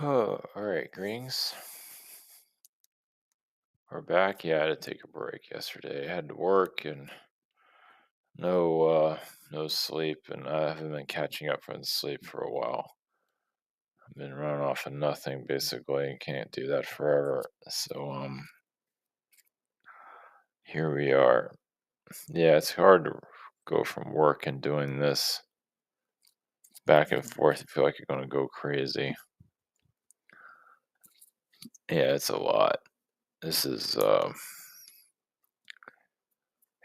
All right, greetings. We're back. Yeah, I had to take a break yesterday. I had to work and no no sleep, and I haven't been catching up from sleep for a while. I've been running off of nothing basically and can't do that forever. So here we are. Yeah, it's hard to go from work and doing this back and forth. I feel like you're gonna go crazy. Yeah, it's a lot. This is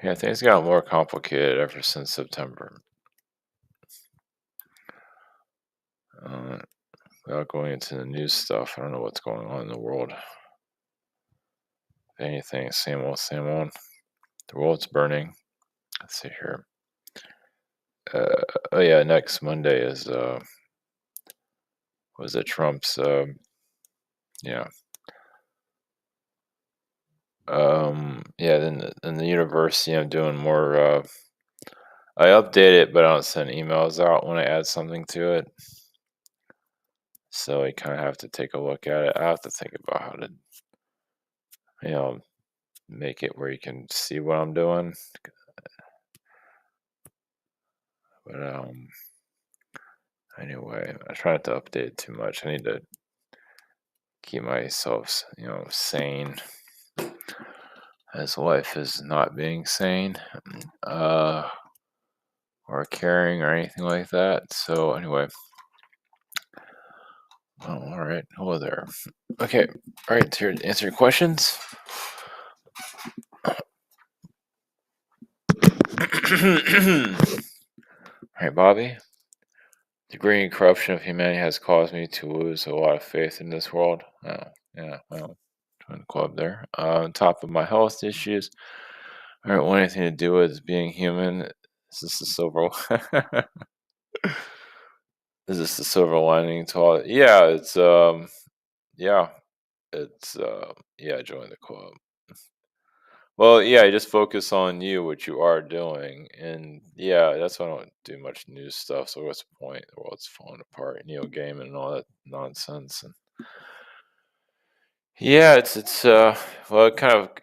yeah, things got more complicated ever since September. Uh, Without going into the news stuff, I don't know what's going on in the world. If anything, same old, same old. The world's burning. Let's see here. Oh yeah, next Monday is was it Trump's yeah. Yeah, then the university I'm doing more I update it but I don't send emails out when I add something to it. So I kinda have to take a look at it. I have to think about how to, you know, make it where you can see what I'm doing. But anyway, I try not to update it too much. I need to keep myself, sane as life is not being sane, uh, or caring or anything like that. So anyway, all right, hello there. Okay, all right, here to answer your questions. All right, Bobby. The growing corruption of humanity has caused me to lose a lot of faith in this world. Oh, yeah, well, join the club there. On top of my health issues, I don't want anything to do with being human. Is this the silver? Is this the silver lining to all? Yeah, yeah, yeah. Join the club. Well, yeah, just focus on you, what you are doing, and yeah, that's why I don't do much news stuff. So what's the point? The world's falling apart, gaming and all that nonsense. And yeah,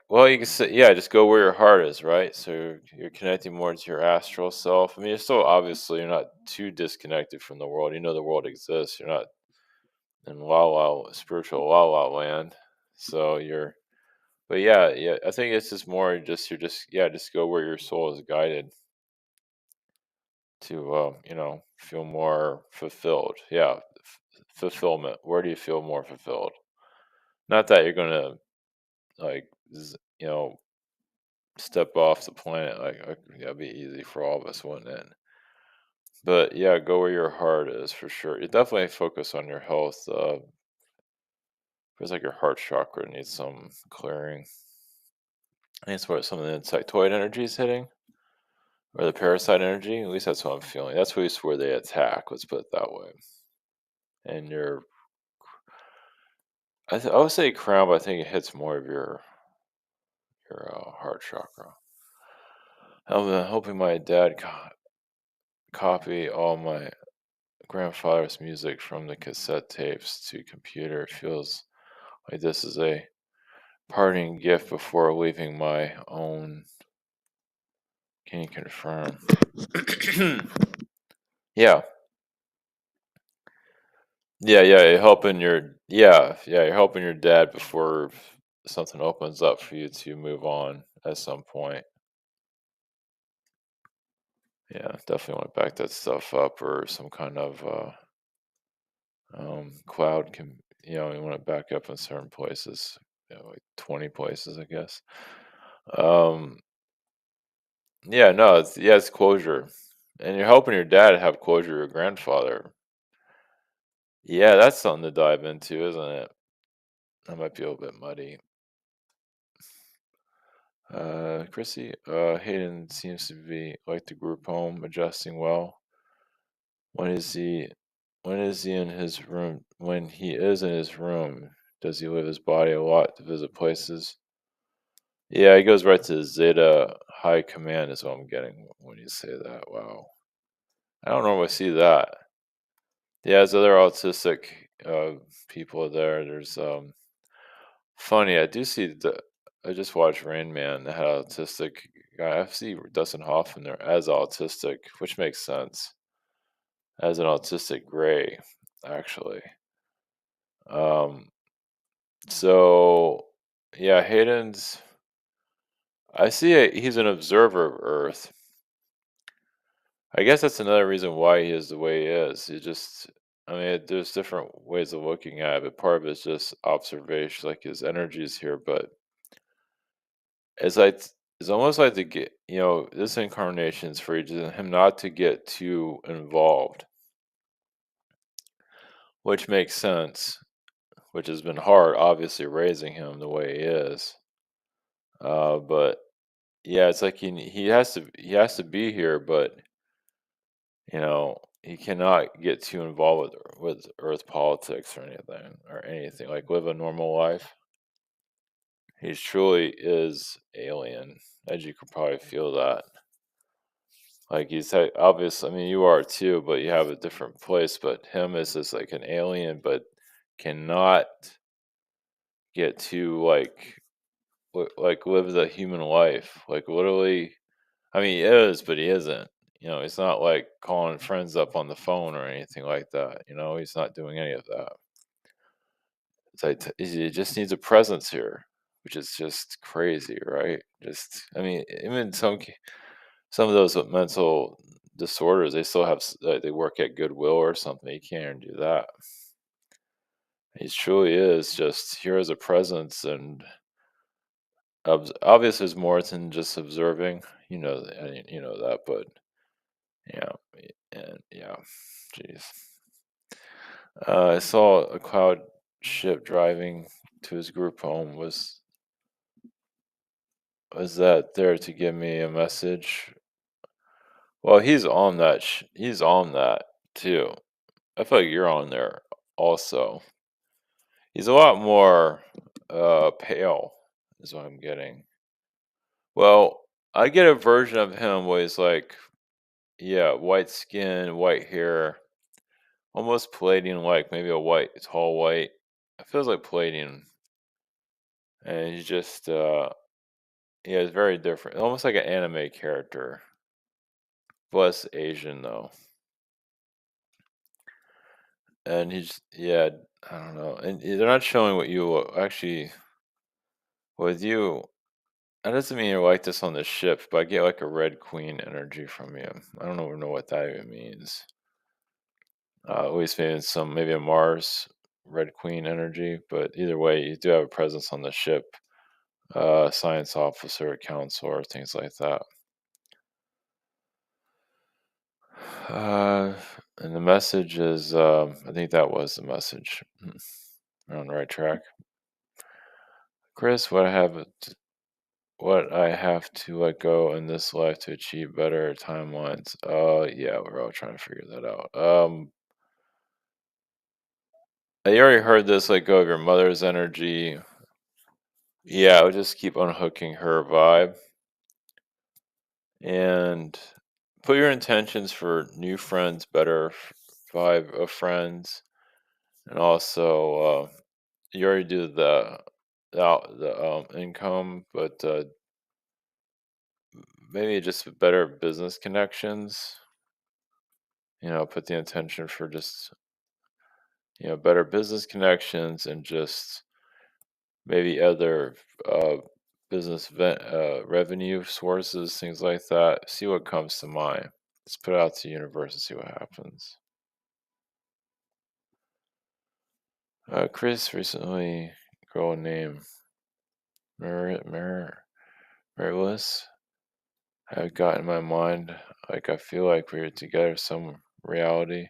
well, you can say, yeah, just go where your heart is, right? So you're connecting more to your astral self. I mean, you're still obviously you're not too disconnected from the world. You know the world exists. You're not in spiritual la land. So but yeah, I think it's just more just go where your soul is guided to, feel more fulfilled. Yeah, fulfillment. Where do you feel more fulfilled? Not that you're gonna like, you know, step off the planet. That'd be easy for all of us, wouldn't it? But yeah, go where your heart is for sure. You definitely focus on your health. Feels like your heart chakra needs some clearing. I think it's where some of the insectoid energy is hitting, or the parasite energy. At least that's what I'm feeling. That's at least where they attack. Let's put it that way. And I would say crown, but I think it hits more of your heart chakra. I'm hoping my dad copy all my grandfather's music from the cassette tapes to computer. Feels like this is a parting gift before leaving my own. Can you confirm? Yeah, yeah. You're helping your dad before something opens up for you to move on at some point. Yeah, definitely want to back that stuff up or some kind of cloud can, you want to back up in certain places, like 20 places, I guess. Um, yeah, no, it's closure, and you're helping your dad have closure. Your grandfather, yeah, that's something to dive into, isn't it? That might be a little bit muddy. Chrissy, Hayden seems to be like the group home, adjusting well. When is he? When is he in his room? When he is in his room, does he leave his body a lot to visit places? Yeah, he goes right to Zeta High Command is what I'm getting when you say that. Wow. I don't normally see that. Yeah, his other autistic people there. There's funny. I do see the. I just watched Rain Man. That had autistic guy. I see Dustin Hoffman there as autistic, which makes sense as an autistic gray, actually. Um, so yeah, Hayden's. I see. He's an observer of Earth. I guess that's another reason why he is the way he is. He just. I mean, there's different ways of looking at it, but part of it's just observation, like his energy is here, but it's like it's almost like to get this incarnation is for him not to get too involved, which makes sense. Which has been hard, obviously, raising him the way he is. But yeah, it's like he has to be here, but he cannot get too involved with Earth politics or anything like live a normal life. He truly is alien, as you could probably feel that. Like he's obvious. I mean, you are too, but you have a different place. But him is just like an alien, but cannot get to like live the human life. Like literally, I mean, he is, but he isn't. He's not like calling friends up on the phone or anything like that. He's not doing any of that. It's like he just needs a presence here, which is just crazy, right? Just, I mean, even some of those with mental disorders, they still have they work at Goodwill or something. You can't even do that. He truly is just here as a presence, and obviously, there's more than just observing. You know that, but yeah, and yeah, jeez. I saw a cloud ship driving to his group home. Was that there to give me a message? Well, he's on that too. I feel like you're on there also. He's a lot more pale, is what I'm getting. Well, I get a version of him where he's like, yeah, white skin, white hair, almost Palladian like, maybe a white, tall white. It feels like Palladian. And he's just yeah, it's very different. Almost like an anime character. Less Asian though. And he's yeah, I don't know. And they're not showing what you actually with you. That doesn't mean you're like this on the ship, but I get like a red queen energy from you. I don't know what that even means. At least maybe a Mars red queen energy, but either way, you do have a presence on the ship. Science officer, counselor, things like that. Uh, and the message is, I think that was the message. We're on the right track. Chris, what I have to let go in this life to achieve better timelines. Yeah, we're all trying to figure that out. You already heard this, let go of your mother's energy. Yeah, I would just keep unhooking her vibe and put your intentions for new friends, better vibe of friends, and also you already do the income, but maybe just better business connections. Put the intention for just better business connections and just maybe other uh, revenue sources, things like that. See what comes to mind. Let's put it out to the universe and see what happens. Chris recently, girl named Mary Lewis had got in my mind. Like I feel like we're together some reality,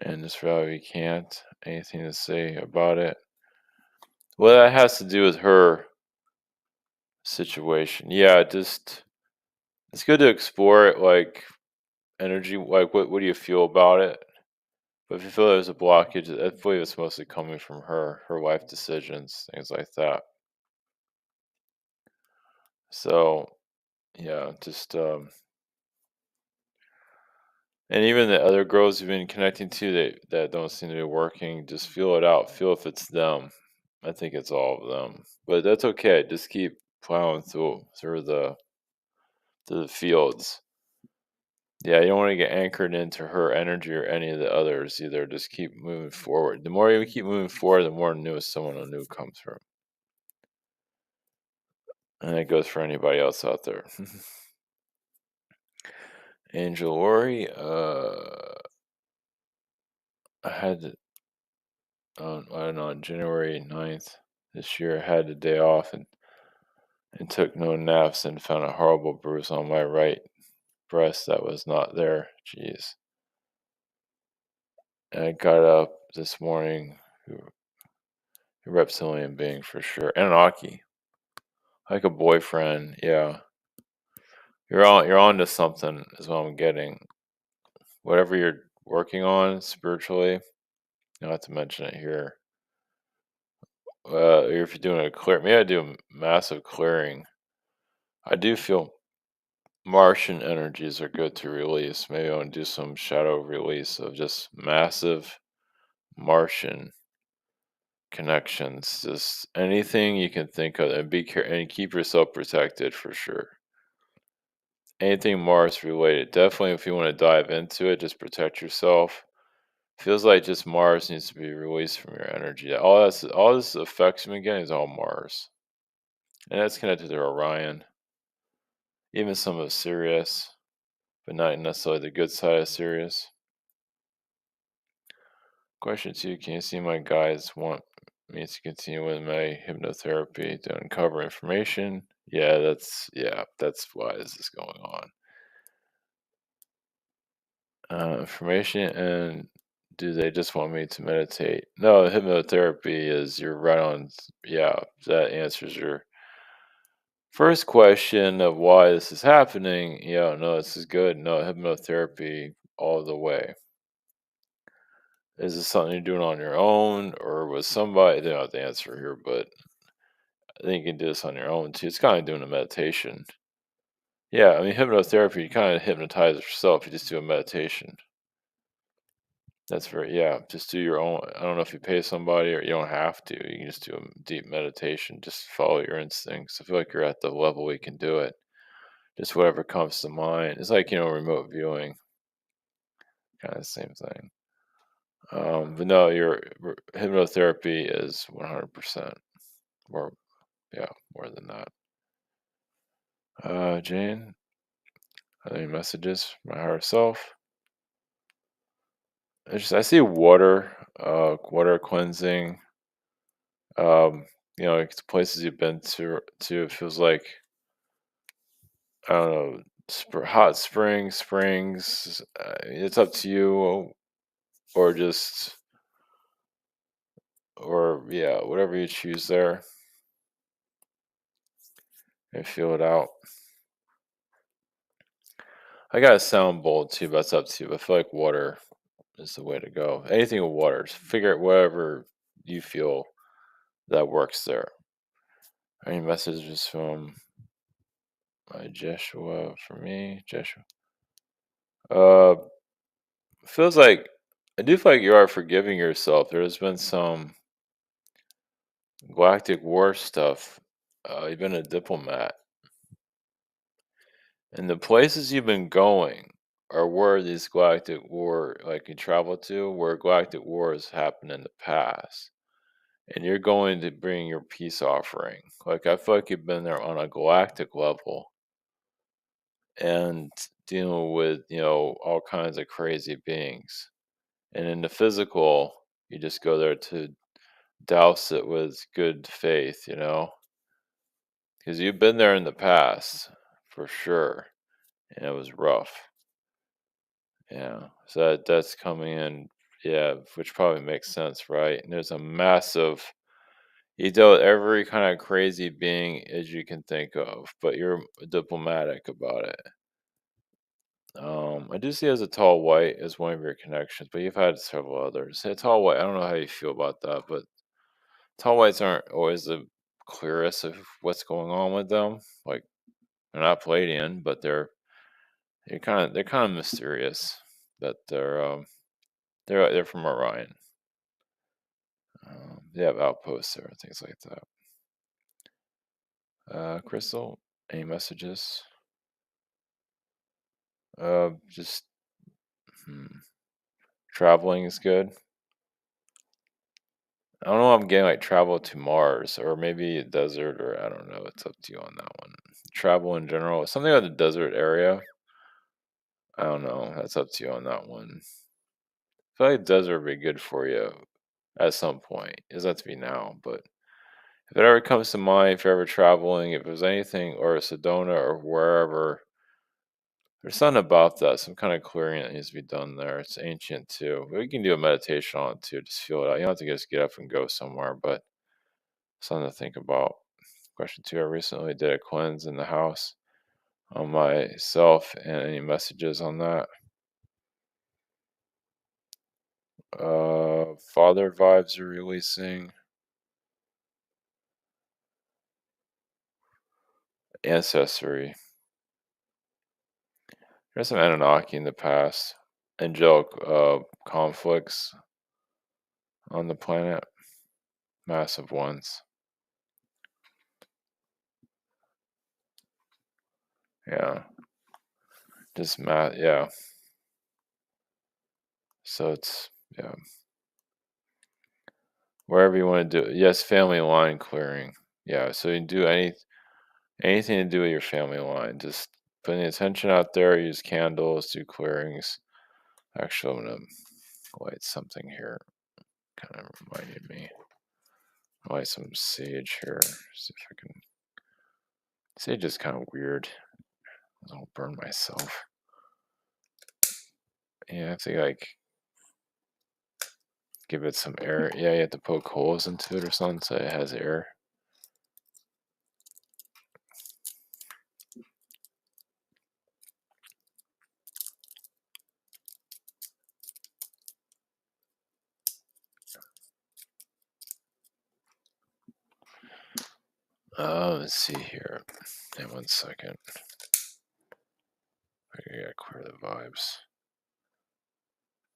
and this reality we can't. Anything to say about it? Well, that has to do with her situation. Yeah, just it's good to explore it, like energy. Like, what do you feel about it? But if you feel there's a blockage, I believe it's mostly coming from her life decisions, things like that. So yeah, just And even the other girls you've been connecting to that don't seem to be working, just feel it out. Feel if it's them. I think it's all of them, but that's okay. Just keep plowing through the fields. Yeah, you don't want to get anchored into her energy or any of the others either. Just keep moving forward. The more you keep moving forward, the more new someone new comes from, and it goes for anybody else out there. Angel Ori, I had I don't know, on January 9th this year, I had a day off and took no naps and found a horrible bruise on my right breast that was not there. Jeez. And I got up this morning, a reptilian being for sure, Anunnaki, like a boyfriend. Yeah, you're on to something, is what I'm getting. Whatever you're working on spiritually, not to mention it here. Or if you're doing a clear, maybe I do a massive clearing. I do feel Martian energies are good to release. Maybe I want to do some shadow release of just massive Martian connections. Just anything you can think of, and be careful and keep yourself protected for sure. Anything Mars related, definitely. If you want to dive into it, just protect yourself. Feels like just Mars needs to be released from your energy. All this affects me again is all Mars, and that's connected to Orion, even some of Sirius, but not necessarily the good side of Sirius. Question two: can you see my guides want me to continue with my hypnotherapy to uncover information? Yeah, that's why this is going on. Information, and do they just want me to meditate? No, hypnotherapy is you're right on. Yeah, that answers your first question of why this is happening. Yeah, no, this is good. No, hypnotherapy all the way. Is this something you're doing on your own or with somebody? They don't have the answer here, but I think you can do this on your own too. It's kind of doing a meditation. Yeah, I mean, hypnotherapy, you kind of hypnotize yourself. You just do a meditation. That's very, yeah, just do your own. I don't know if you pay somebody or you don't have to. You can just do a deep meditation. Just follow your instincts. I feel like you're at the level we can do it. Just whatever comes to mind. It's like, remote viewing, kind of the same thing. But no, your hypnotherapy is 100% more, yeah, more than that. Jane, any messages from my higher self? I see water, water cleansing. It's places you've been to. It feels like I don't know, hot springs. It's up to you, or just, or yeah, whatever you choose there, and feel it out. I got a sound bowl too, but that's up to you. I feel like water is the way to go. Anything with water, just figure out whatever you feel that works there. Any messages from Jeshua for me, Jeshua? Uh, feels like I do feel like you are forgiving yourself. There's been some galactic war stuff. You've been a diplomat, and the places you've been going are where these galactic war, like you travel to, where galactic wars happened in the past. And you're going to bring your peace offering. Like I feel like you've been there on a galactic level and dealing with, all kinds of crazy beings. And in the physical, you just go there to douse it with good faith, because you've been there in the past for sure, and it was rough. Yeah, so that's coming in, yeah, which probably makes sense, right? And there's a massive, you deal with every kind of crazy being as you can think of, but you're diplomatic about it. I do see as a tall white as one of your connections, but you've had several others. A tall white, I don't know how you feel about that, but tall whites aren't always the clearest of what's going on with them. Like they're not Palladian, but they're kind of mysterious. that they're from Orion. They have outposts there, things like that. Crystal, any messages? Just hmm, traveling is good. I don't know. I'm getting like travel to Mars or maybe a desert, or I don't know. It's up to you on that one. Travel in general, something about the desert area. I don't know. That's up to you on that one. I feel like desert would be good for you at some point. It doesn't have to be now, but if it ever comes to mind, if you're ever traveling, if there's anything, or Sedona or wherever, there's something about that, some kind of clearing that needs to be done there. It's ancient too. But we can do a meditation on it too. Just feel it out. You don't have to just get up and go somewhere, but something to think about. Question two: I recently did a cleanse in the house on myself, and any messages on that? Father vibes are releasing. Ancestry. There's some Anunnaki in the past. Angelic conflicts on the planet. Massive ones. Yeah. Just yeah. So it's yeah. Wherever you want to do it. Yes, family line clearing. Yeah. So you can do anything to do with your family line. Just putting the attention out there, use candles, do clearings. Actually, I'm gonna light something here. Kind of reminded me. Light some sage here. See if I can. Sage is kind of weird. I'll burn myself. Yeah, I have to like give it some air. Yeah, you have to poke holes into it or something so it has air. Let's see here. In 1 second. I gotta clear the vibes.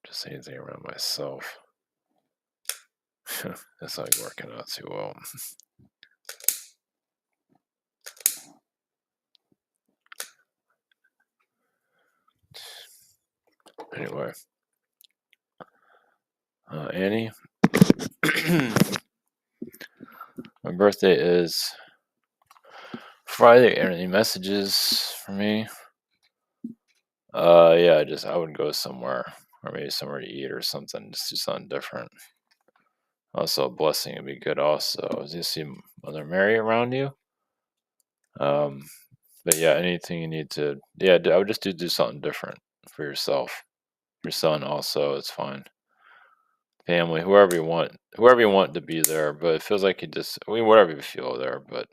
Just anything around myself. That's not working out too well. Anyway, Annie, my birthday is Friday. Any messages for me? Yeah, I would go somewhere, or maybe somewhere to eat or something. Just do something different. Also, a blessing would be good. Also, do you see Mother Mary around you? Um, but yeah, anything you need to, yeah, I would just do something different for yourself. Your son also, it's fine. Family, whoever you want to be there. But it feels like whatever you feel there. But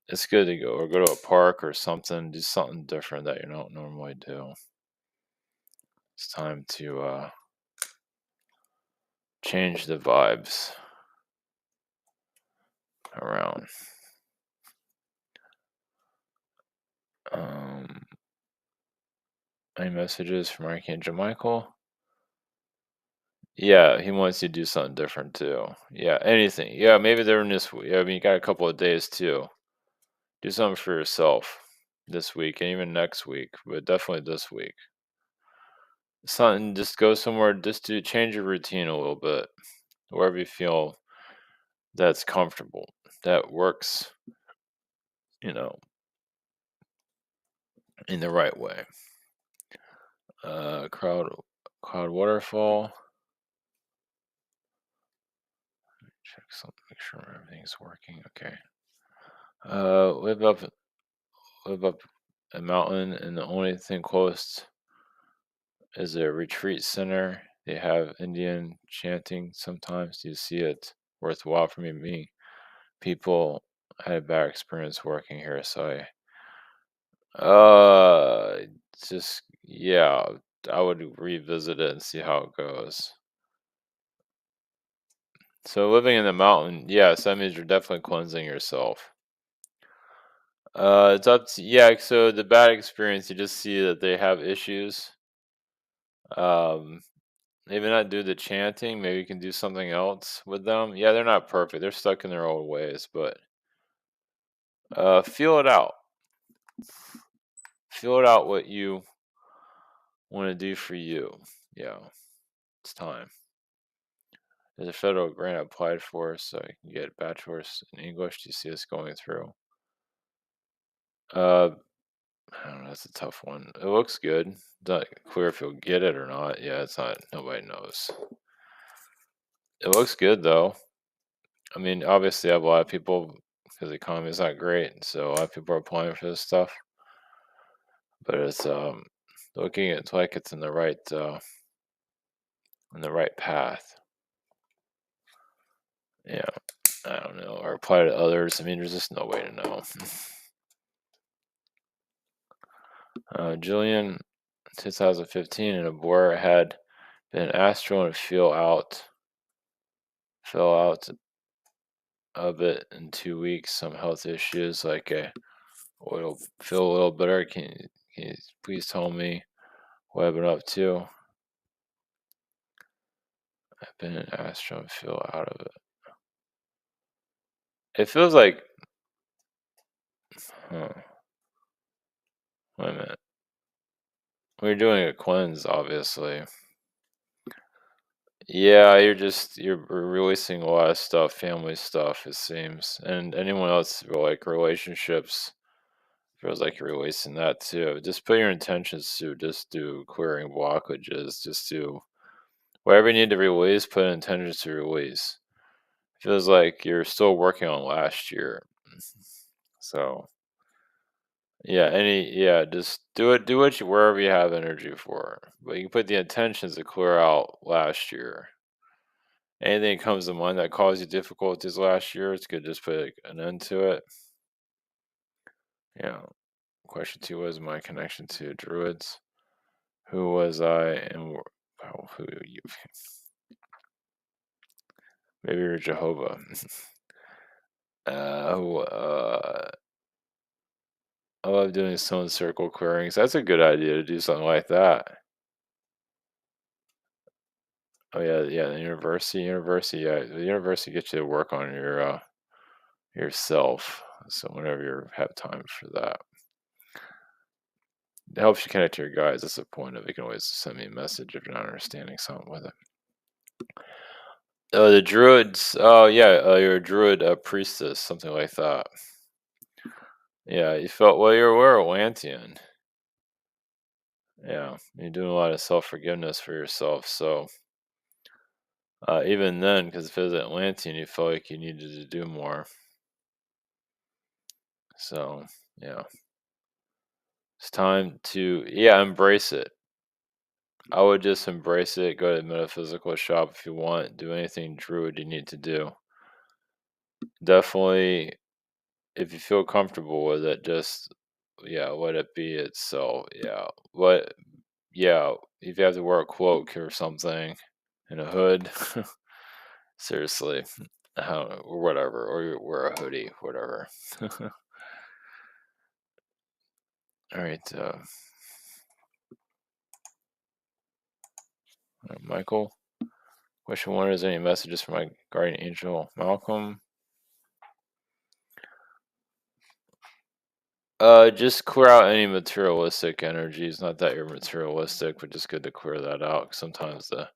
it's good to go to a park or something, do something different that you don't normally do. It's time to change the vibes around. Um, any messages from Archangel Michael? Yeah, he wants you to do something different too. Yeah, anything. Yeah, maybe they're in this week. I mean, you got a couple of days too. Do something for yourself this week and even next week, but definitely this week. Something, just go somewhere, just to change your routine a little bit, wherever you feel that's comfortable, that works, you know, in the right way. Cloud waterfall. Check something, make sure everything's working. Okay. Live up a mountain, and the only thing close is a retreat center. They have Indian chanting sometimes. Do you see it? Worthwhile for me. People had a bad experience working here, so just yeah, I would revisit it and see how it goes. So living in the mountain, yes, that means you're definitely cleansing yourself. It's up to, yeah. So the bad experience, you just see that they have issues. Um, maybe not do the chanting. Maybe you can do something else with them. Yeah, they're not perfect. They're stuck in their old ways, but feel it out. Feel it out what you want to do for you. Yeah, it's time. There's a federal grant I applied for, so I can get a bachelor's in English. Do you see this going through? Uh, I don't know. That's a tough one. It looks good. It's not clear if you'll get it or not. Yeah, it's not. Nobody knows. It looks good though. I mean, obviously, I have a lot of people because the economy is not great, so a lot of people are applying for this stuff. But it's looking. It's like it's in the right path. Yeah, I don't know. Or apply to others. I mean, there's just no way to know. Jillian, 2015, and Abora had been astral and fell out of it in 2 weeks. Some health issues like a oil feel a little better. Can you please tell me what I've been up to? I've been in astral and feel out of it. It feels like, huh, wait a minute. We're doing a cleanse, obviously. Yeah, you're releasing a lot of stuff, family stuff, it seems, and anyone else like relationships feels like you're releasing that too. Just put your intentions to just do clearing blockages, just do whatever you need to release. Put intentions to release. Feels like you're still working on last year, so just do it. Do what you wherever you have energy for, but you can put the intentions to clear out last year. Anything that comes to mind that caused you difficulties last year, it's good to just put an end to it. Yeah. Question two was my connection to druids. Who was I and who you? Maybe you're Jehovah. Who? I love doing stone circle clearings. That's a good idea to do something like that. Oh yeah, yeah. The university. Yeah, the university gets you to work on yourself. So whenever you have time for that. It helps you connect to your guides. That's the point of it. You can always send me a message if you're not understanding something with it. Oh, the druids. Oh, yeah. You're a druid priestess, something like that. Yeah, you felt well. We're Atlantean. Yeah, you're doing a lot of self forgiveness for yourself. So even then, because if it was Atlantean, you felt like you needed to do more. So yeah, it's time to embrace it. I would just embrace it. Go to the metaphysical shop if you want. Do anything druid you need to do. Definitely, if you feel comfortable with it, just let it be itself. If you have to wear a cloak or something and a hood, seriously, or whatever, or you wear a hoodie, whatever. All right, Michael. Question one: is any messages from my guardian angel, Malcolm? Just clear out any materialistic energies. Not that you're materialistic, but just good to clear that out. Sometimes the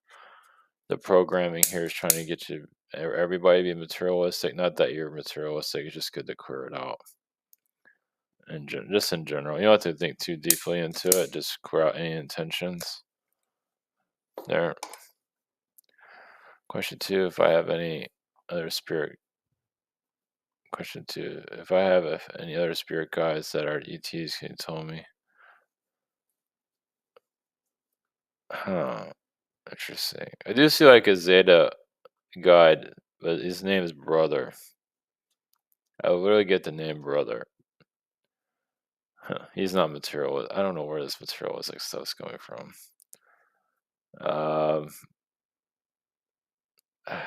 programming here is trying to get you everybody to be materialistic. Not that you're materialistic. It's just good to clear it out. And just in general, you don't have to think too deeply into it. Just clear out any intentions. There. Question two: if I have any other spirit. Question two: if I have any other spirit guides that are ETs, can you tell me? Huh. Interesting. I do see like a Zeta guide, but his name is Brother. I literally get the name Brother. Huh, he's not material. I don't know where this materialistic stuff's coming from. Um,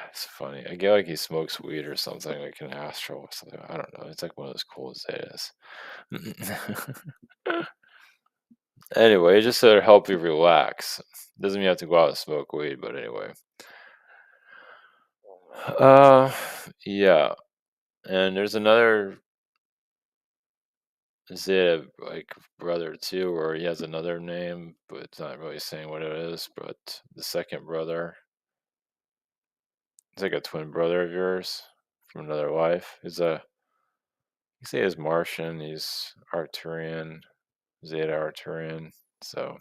it's funny. I get like he smokes weed or something, like an astral or something. I don't know. It's like one of those cool Zetas. Anyway, just to help you relax. Doesn't mean you have to go out and smoke weed, but anyway. Uh, yeah. And there's another Zeta like brother too, or he has another name, but it's not really saying what it is. But the second brother, it's like a twin brother of yours from another life. You say he's Martian, he's Arcturian, Zeta Arcturian. So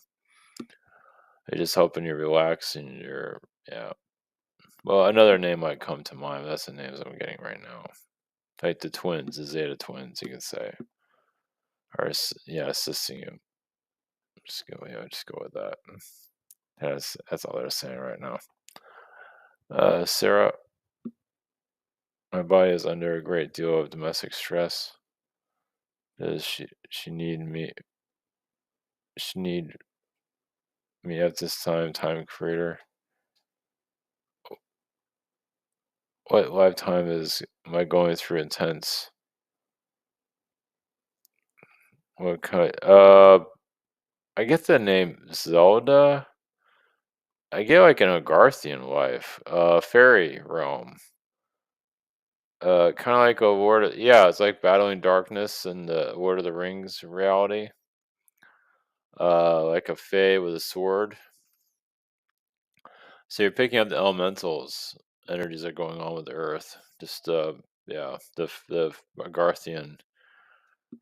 they're just helping you relax and yeah. Well, another name might come to mind. That's the names I'm getting right now. Like the twins, the Zeta twins, you can say, are yeah, assisting you. Just go with that. That's all they're saying right now. Sarah, my body is under a great deal of domestic stress. Does she need me? She need me at this time creator. What lifetime am I going through intense? What kind? I get the name Zelda. I get like an Agarthian life, fairy realm. Kind of like a yeah, it's like battling darkness in the Lord of the Rings reality. Like a fae with a sword. So you're picking up the elementals energies that are going on with the earth. Just yeah, the Agarthian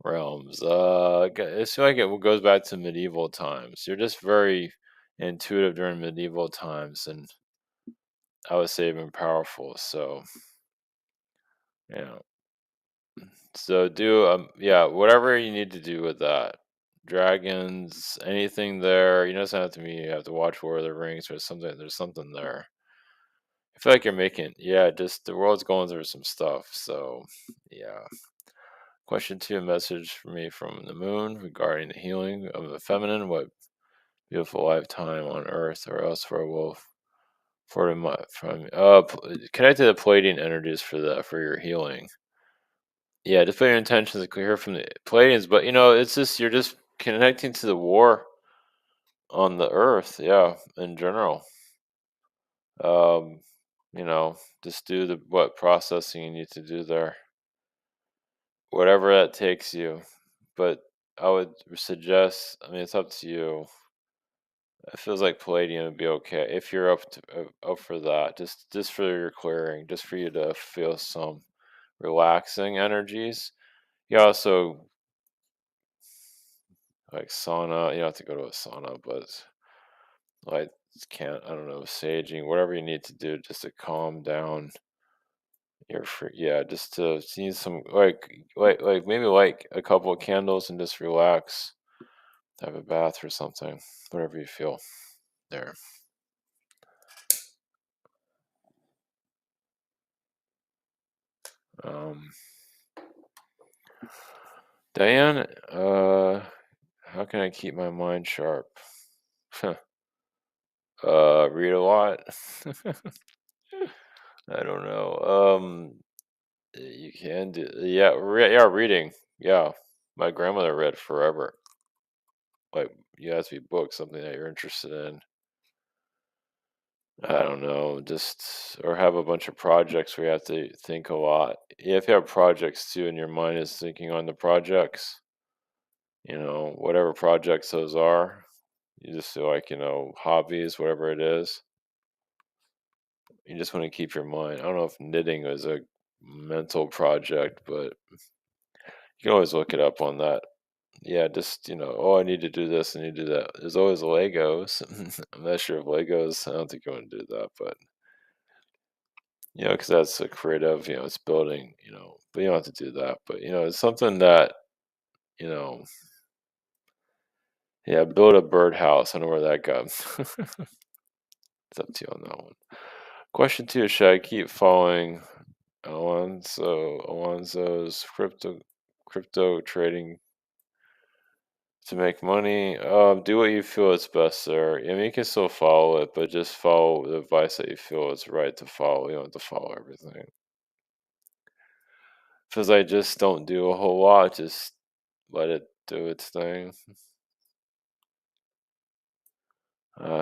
realms. It's like it goes back to medieval times. You're just very intuitive during medieval times, and I would say even powerful. So yeah, so do yeah, whatever you need to do with that. Dragons, anything there. You know, it's not have to me. You have to watch War of the Rings or something. There's something there. I feel like you're making, yeah, just the world's going through some stuff. So, yeah. Question two, a message for me from the moon regarding the healing of the feminine. What beautiful lifetime on earth or else for a wolf. From connected to Palladian energies for for your healing. Yeah, just put your intentions to clear from the Palladians, but it's just you're just connecting to the war on the earth, yeah, in general. Um, just do the what processing you need to do there. Whatever that takes you. But I would suggest, I mean, it's up to you. It feels like Palladium would be okay if you're up for that. Just for your clearing, just for you to feel some relaxing energies. You also like sauna. You don't have to go to a sauna, but like can't I don't know saging, whatever you need to do just to calm down your free. Yeah, just to see some like maybe like a couple of candles and just relax. Have a bath or something, whatever you feel there. Um, Diane, how can I keep my mind sharp? Read a lot. I don't know. You can do, yeah, yeah, reading. Yeah, my grandmother read forever. Like, you have to be books, something that you're interested in. I don't know, just or have a bunch of projects where you have to think a lot. Yeah, if you have projects too, and your mind is thinking on the projects, whatever projects those are, you just feel like, hobbies, whatever it is, you just want to keep your mind. I don't know if knitting is a mental project, but you can always look it up on that. Yeah, just, oh, I need to do this, I need to do that. There's always Legos. I'm not sure if Legos, I don't think you want to do that, but, because that's a creative, it's building, but you don't have to do that. But, it's something that, you know, yeah, build a birdhouse. I know where that goes. It's up to you on that one. Question two, should I keep following Alonzo's crypto trading to make money? Do what you feel is best there. I mean, you can still follow it, but just follow the advice that you feel is right to follow. You don't have to follow everything. Because I just don't do a whole lot. Just let it do its thing.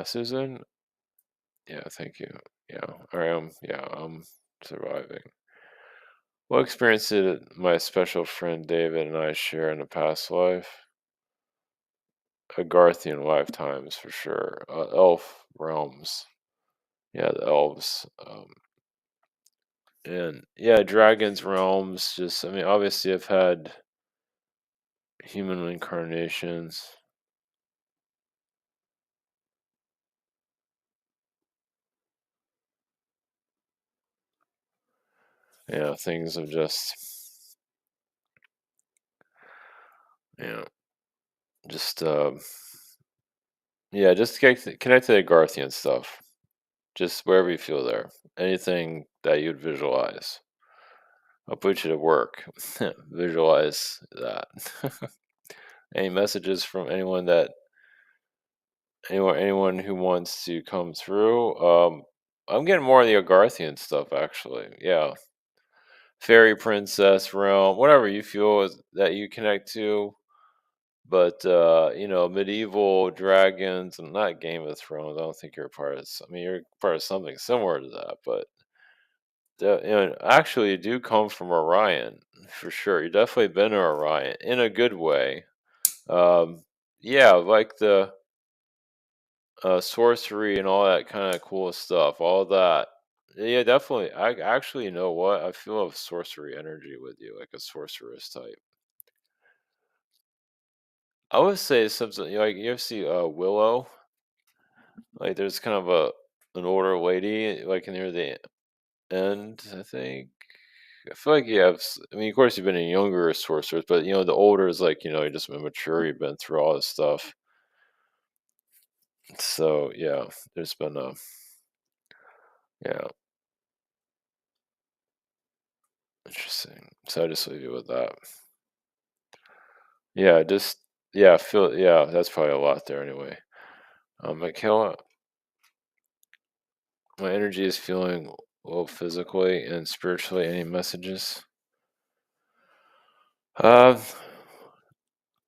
Susan, yeah, thank you. Yeah, I am. Yeah, I'm surviving. What experience did my special friend David and I share in a past life? A Garthian lifetimes for sure. Elf realms. Yeah, the elves. And yeah, dragons realms. Just, I mean, obviously, I've had human incarnations. Yeah, things of just, you know, just, yeah, just connect to the Garthian stuff. Just wherever you feel there. Anything that you'd visualize. I'll put you to work. Visualize that. Any messages from anyone who wants to come through? I'm getting more of the Agarthian stuff actually. Yeah. Fairy princess realm, whatever you feel that you connect to. But medieval dragons and not Game of Thrones. I don't think you're a part of. I mean, you're part of something similar to that, but actually, you do come from Orion for sure. You definitely been to Orion in a good way. Um, yeah, like the sorcery and all that kind of cool stuff. All that. Yeah, definitely. I actually, you know what? I feel a sorcery energy with you, like a sorceress type. I would say something like you ever see Willow? Like there's kind of an older lady, like near the end, I think. I feel like you have. I mean, of course, you've been a younger sorcerers, but the older is like you're just mature. You've been through all this stuff. So yeah, there's been a yeah, interesting. So I just leave you with that. Yeah, just yeah, feel yeah. That's probably a lot there anyway. Michaela, my energy is feeling low physically and spiritually. Any messages? Uh,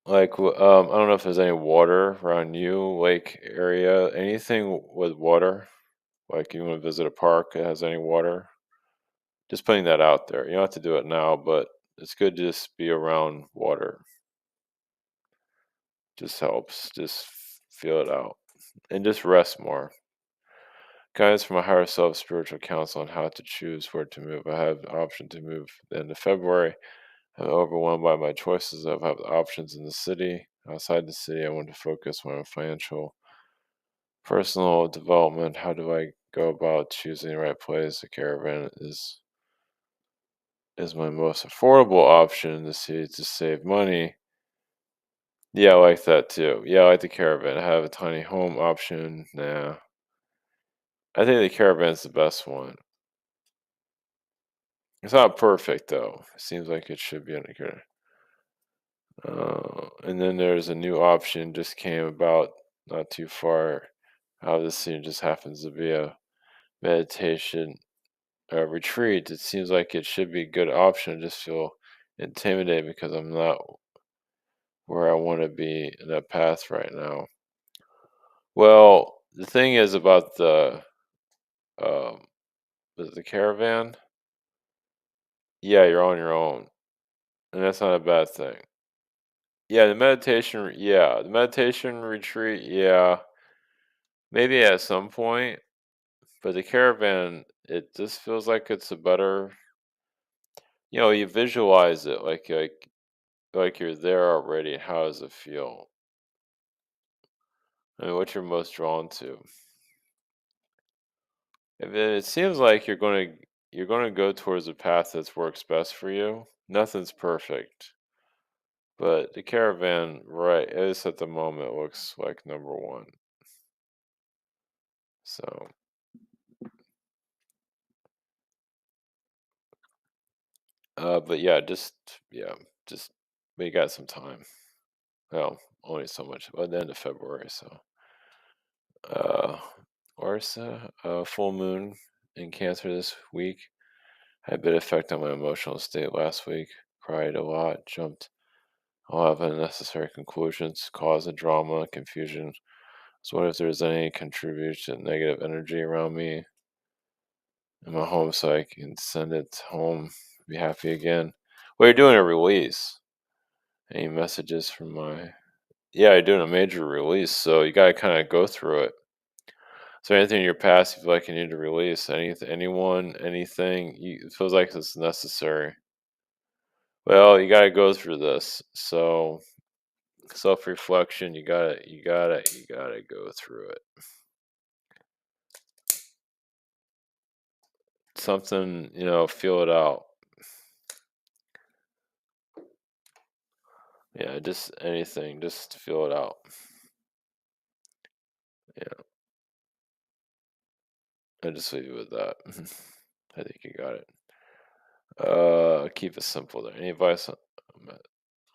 I don't know if there's any water around you, lake area, anything with water. Like you want to visit a park that has any water. Just putting that out there. You don't have to do it now, but it's good to just be around water. Just helps. Just feel it out. And just rest more. Guidance from a higher self spiritual counsel on how to choose where to move. I have the option to move at the end of February. I'm overwhelmed by my choices. I have options in the city. Outside the city, I want to focus on financial, personal development. How do I go about choosing the right place? The caravan is my most affordable option in the city to save money. Yeah, I like that too. Yeah, I like the caravan. I have a tiny home option. Nah, I think the caravan's the best one. It's not perfect though. It seems like it should be on the caravan. And then there's a new option just came about not too far out of the city. Just happens to be a meditation retreat. It seems like it should be a good option. I just feel intimidated because I'm not where I want to be in that path right now. Well, the thing is about um the caravan. Yeah, you're on your own, and that's not a bad thing. Yeah, the meditation retreat. Yeah, maybe at some point, but the caravan, it just feels like it's a better. You visualize it like you're there already. How does it feel? I mean, what you're most drawn to. And then it seems like you're gonna go towards a path that works best for you. Nothing's perfect. But the caravan, right, is at the moment looks like number one. So, but yeah, just we got some time. Well, only so much. By the end of February, so uh, Orsa, full moon in Cancer this week had a bit of effect on my emotional state last week. Cried a lot, jumped a lot of unnecessary conclusions, caused a drama, confusion So what if there's any contribution, negative energy around me in my home so I can send it home, be happy again? Well, you're doing a release. Any messages from my yeah, you're doing a major release, so you gotta kinda go through it. Is there anything in your past you feel like you need to release? Anyone, anything, it feels like it's necessary. Well, you gotta go through this. So self-reflection, you gotta go through it. Something, feel it out. Yeah, just anything, just feel it out. Yeah, I just leave you with that. I think you got it. Keep it simple there. Any advice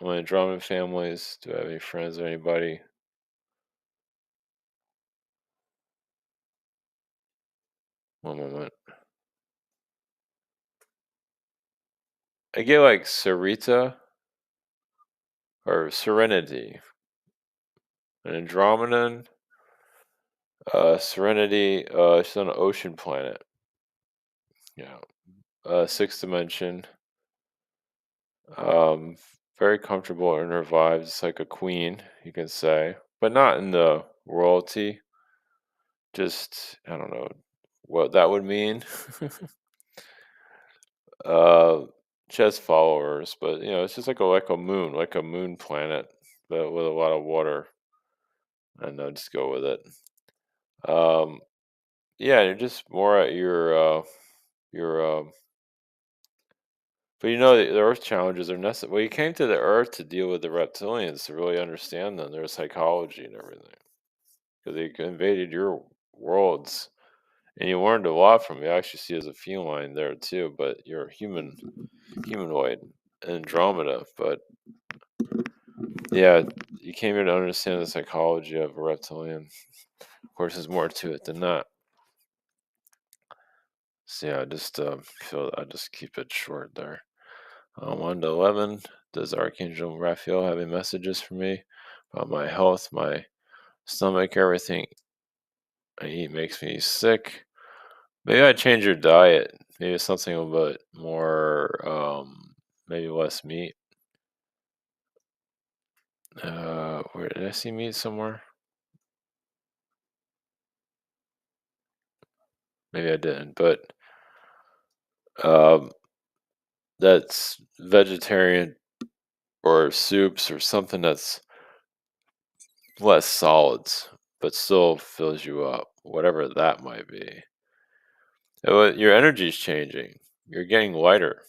on drama families? Do I have any friends or anybody? One moment. I get like Sarita or Serenity, and Andromedan, Serenity. She's on an ocean planet. Yeah. Sixth dimension. Um, Very comfortable in her vibes, just like a queen, you can say, but not in the royalty. Just I don't know what that would mean. uh, she has followers, but it's just like a moon planet, but with a lot of water, and I'll just go with it. Um, yeah, you're just more at your. But the Earth challenges are necessary. Well, you came to the Earth to deal with the reptilians to really understand them, their psychology and everything, because they invaded your worlds, and you learned a lot from. You actually see as a feline there too, but you're humanoid, Andromeda. But yeah, you came here to understand the psychology of a reptilian. Of course, there's more to it than that. So yeah, I just keep it short there. 1 to 11. Does Archangel Raphael have any messages for me about my health, my stomach, everything I eat makes me sick? Maybe I change your diet. Maybe something a little bit more, maybe less meat. Where did I see meat somewhere? Maybe I didn't, but um, that's vegetarian or soups or something that's less solids, but still fills you up, whatever that might be. Your energy's changing. You're getting lighter.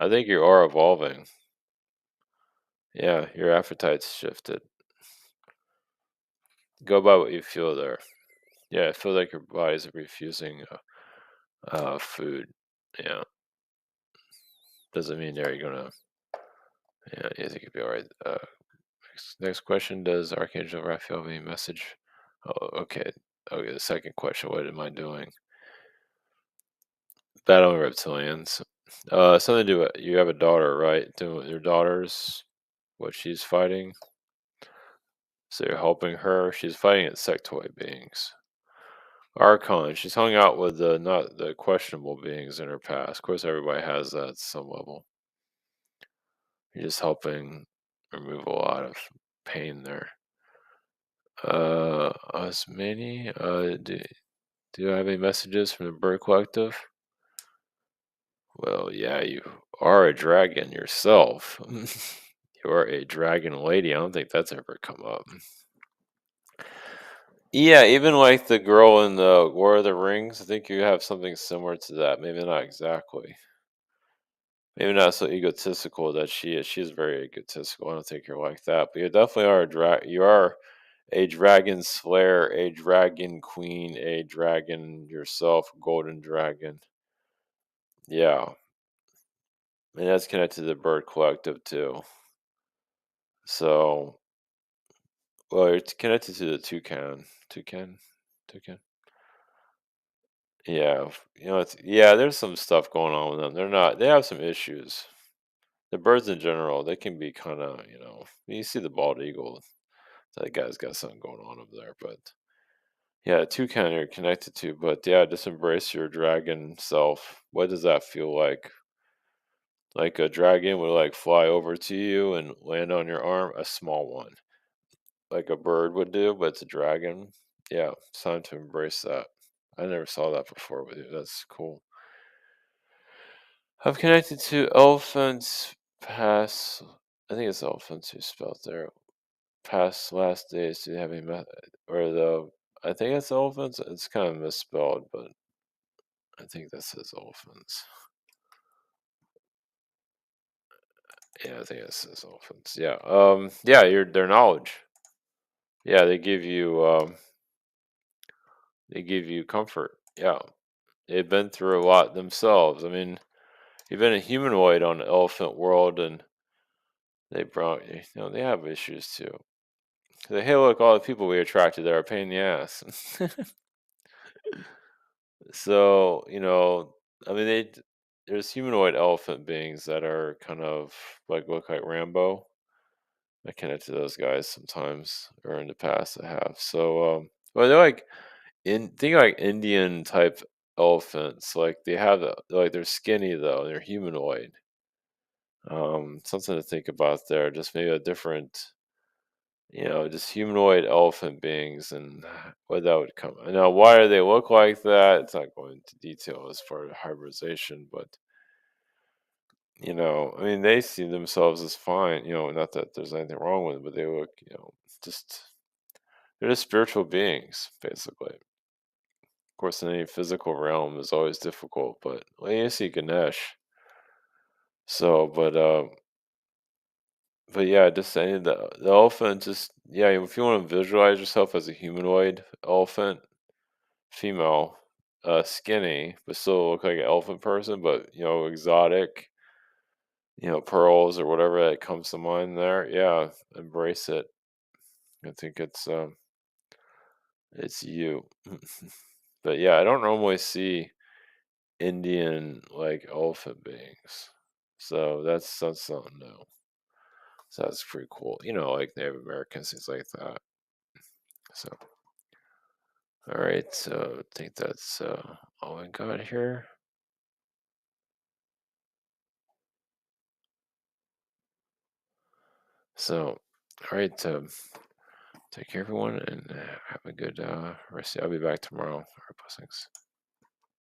I think you are evolving. Yeah, your appetite's shifted. Go by what you feel there. Yeah, I feel like your body's refusing food. Yeah, doesn't mean there you're gonna. Yeah, you think you'll be all right. Next question: Does Archangel Raphael have any message? Oh, okay. Okay, the second question: What am I doing? Battling reptilians. Something to do with you have a daughter, right? Doing with your daughter's what she's fighting. So you're helping her. She's fighting insectoid beings. Archon. She's hung out with the not the questionable beings in her past. Of course, everybody has that at some level. You're just helping remove a lot of pain there. Osmani. Do you have any messages from the Bird Collective? Well, yeah, you are a dragon yourself. You are a dragon lady. I don't think that's ever come up. Yeah, even like the girl in the War of the Rings, I think you have something similar to that. Maybe not exactly. Maybe not so egotistical that she is. She's very egotistical. I don't think you're like that, but you definitely are you are a dragon slayer, a dragon queen, a dragon yourself, golden dragon. Yeah, and that's connected to the bird collective too. So, well, it's connected to the toucan. Yeah, there's some stuff going on with them. They have some issues. The birds in general, they can be kind of, you see the bald eagle. That guy's got something going on over there, but yeah, toucan you're connected to, but yeah, just embrace your dragon self. What does that feel like? Like a dragon would like fly over to you and land on your arm, a small one, like a bird would do, but it's a dragon. Yeah, it's time to embrace that. I never saw that before with you. That's cool. I've connected to elephants past. I think it's elephants who spelled there. Past last days. Do you have any or the? I think it's elephants. It's kind of misspelled, but I think that says elephants. Yeah, I think it says elephants. Yeah. Yeah. Their knowledge. Yeah, they give you comfort. Yeah, they've been through a lot themselves. I mean, you've been a humanoid on Elephant World, and they brought they have issues too. Say, hey, look, all the people we attracted there are a pain in the ass. So I mean, there's humanoid elephant beings that are kind of like look like Rambo. I connect to those guys sometimes, or in the past I have. So, well, they're like think like Indian type elephants. Like they have like they're skinny though. They're humanoid. Something to think about there. Just maybe a different, just humanoid elephant beings and what that would come. Now, why do they look like that? It's not going into detail as far as hybridization, but I mean, they see themselves as fine. Not that there's anything wrong with it, but they look, just they're just spiritual beings, basically. Of course, in any physical realm is always difficult, but when you see Ganesh, so but yeah, just saying the elephant, just yeah, if you want to visualize yourself as a humanoid elephant, female, skinny, but still look like an elephant person, but exotic, pearls or whatever that comes to mind there. Yeah, embrace it. I think it's you. But yeah, I don't normally see Indian like elephant beings. So that's something new. So that's pretty cool. Like Native Americans, things like that. So all right, so I think that's all I got here. So all right, take care everyone and have a good rest. I'll be back tomorrow. All right, blessings.